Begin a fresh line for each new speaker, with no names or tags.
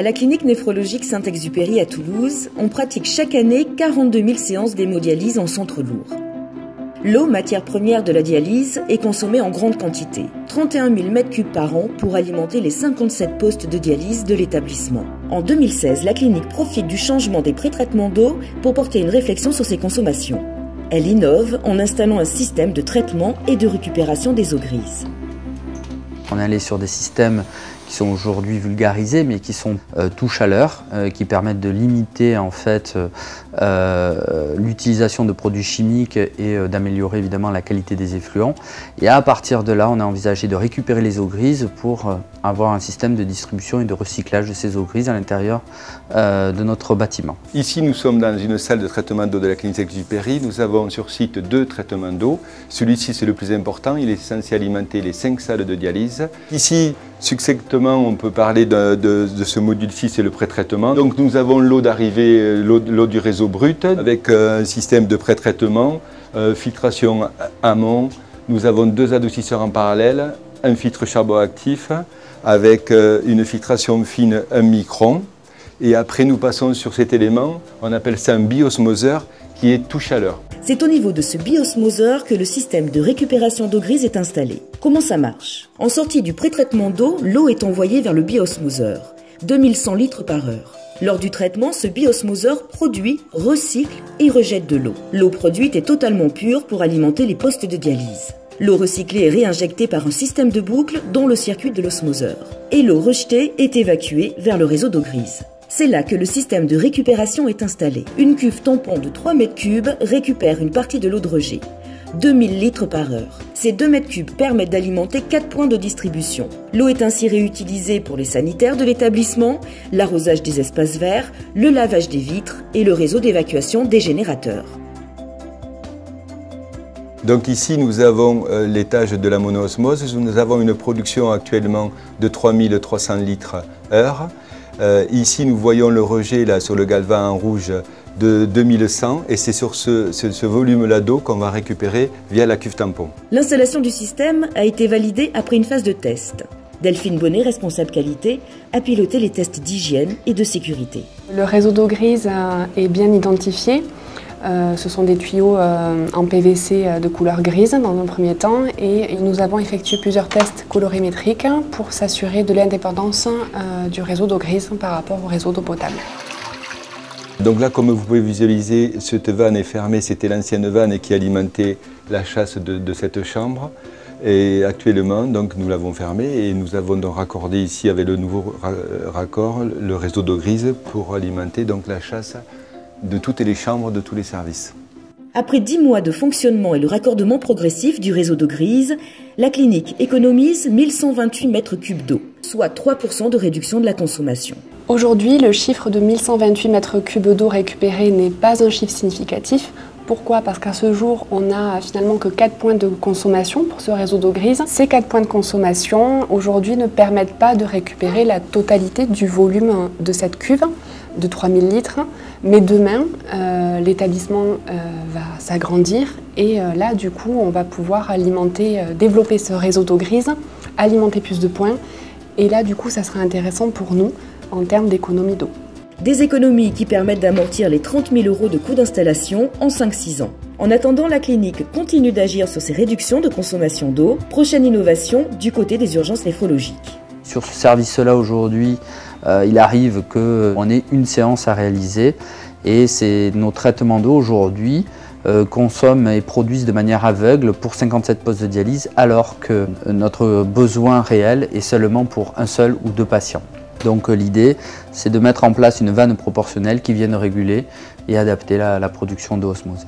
À la clinique néphrologique Saint-Exupéry à Toulouse, on pratique chaque année 42 000 séances d'hémodialyse en centre lourd. L'eau, matière première de la dialyse, est consommée en grande quantité, 31 000 m3 par an pour alimenter les 57 postes de dialyse de l'établissement. En 2016, la clinique profite du changement des pré-traitements d'eau pour porter une réflexion sur ses consommations. Elle innove en installant un système de traitement et de récupération des eaux grises.
On est allé sur des systèmes qui sont aujourd'hui vulgarisés, mais qui sont tout chaleur, qui permettent de limiter en fait l'utilisation de produits chimiques et d'améliorer évidemment la qualité des effluents. Et à partir de là, on a envisagé de récupérer les eaux grises pour avoir un système de distribution et de recyclage de ces eaux grises à l'intérieur de notre bâtiment.
Ici, nous sommes dans une salle de traitement d'eau de la clinique Saint-Exupéry. Nous avons sur site 2 traitements d'eau. Celui-ci, c'est le plus important. Il est censé alimenter les 5 salles de dialyse. Ici, succinctement, on peut parler de ce module-ci, c'est le pré-traitement. Donc nous avons l'eau d'arrivée, l'eau du réseau brut, avec un système de pré-traitement, filtration amont. Nous avons 2 adoucisseurs en parallèle, un filtre charbon actif, avec une filtration fine 1 micron. Et après, nous passons sur cet élément, on appelle ça un biosmoseur, qui est tout chaleur.
C'est au niveau de ce biosmoseur que le système de récupération d'eau grise est installé. Comment ça marche? En sortie du pré-traitement d'eau, l'eau est envoyée vers le biosmoseur, 2100 litres par heure. Lors du traitement, ce biosmoseur produit, recycle et rejette de l'eau. L'eau produite est totalement pure pour alimenter les postes de dialyse. L'eau recyclée est réinjectée par un système de boucle dont le circuit de l'osmoseur. Et l'eau rejetée est évacuée vers le réseau d'eau grise. C'est là que le système de récupération est installé. Une cuve tampon de 3 m3 récupère une partie de l'eau de rejet, 2000 litres par heure. Ces 2 m3 permettent d'alimenter 4 points de distribution. L'eau est ainsi réutilisée pour les sanitaires de l'établissement, l'arrosage des espaces verts, le lavage des vitres et le réseau d'évacuation des générateurs.
Donc ici, nous avons l'étage de la monoosmose. Nous avons une production actuellement de 3300 litres heure. Ici, nous voyons le rejet là, sur le galvan en rouge de 2100 et c'est sur ce volume-là d'eau qu'on va récupérer via la cuve tampon. L'installation
du système a été validée après une phase de test. Delphine Bonnet, responsable qualité, a piloté les tests d'hygiène et de sécurité.
Le réseau d'eau grise est bien identifié. Ce sont des tuyaux en PVC de couleur grise dans un premier temps et nous avons effectué plusieurs tests colorimétriques pour s'assurer de l'indépendance du réseau d'eau grise par rapport au réseau d'eau potable.
Donc là, comme vous pouvez visualiser, cette vanne est fermée, c'était l'ancienne vanne qui alimentait la chasse de cette chambre. Et actuellement, donc, nous l'avons fermée et nous avons donc raccordé ici avec le nouveau raccord le réseau d'eau grise pour alimenter donc, la chasse de toutes les chambres, de tous les services.
Après 10 mois de fonctionnement et le raccordement progressif du réseau d'eau grise, la clinique économise 1128 m3 d'eau, soit 3% de réduction de la consommation.
Aujourd'hui, le chiffre de 1128 m3 d'eau récupérée n'est pas un chiffre significatif. Pourquoi? Parce qu'à ce jour, on n'a finalement que 4 points de consommation pour ce réseau d'eau grise. Ces 4 points de consommation, aujourd'hui, ne permettent pas de récupérer la totalité du volume de cette cuve de 3000 litres. Mais demain, l'établissement va s'agrandir et là, du coup, on va pouvoir alimenter, développer ce réseau d'eau grise, alimenter plus de points. Et là, du coup, ça sera intéressant pour nous en termes d'économie d'eau.
Des économies qui permettent d'amortir les 30 000 € de coûts d'installation en 5-6 ans. En attendant, la clinique continue d'agir sur ces réductions de consommation d'eau. Prochaine innovation du côté des urgences néphrologiques.
Sur ce service-là aujourd'hui, il arrive qu'on ait une séance à réaliser et nos traitements d'eau aujourd'hui consomment et produisent de manière aveugle pour 57 postes de dialyse alors que notre besoin réel est seulement pour un seul ou 2 patients. Donc l'idée, c'est de mettre en place une vanne proportionnelle qui vienne réguler et adapter la production d'eau osmosée.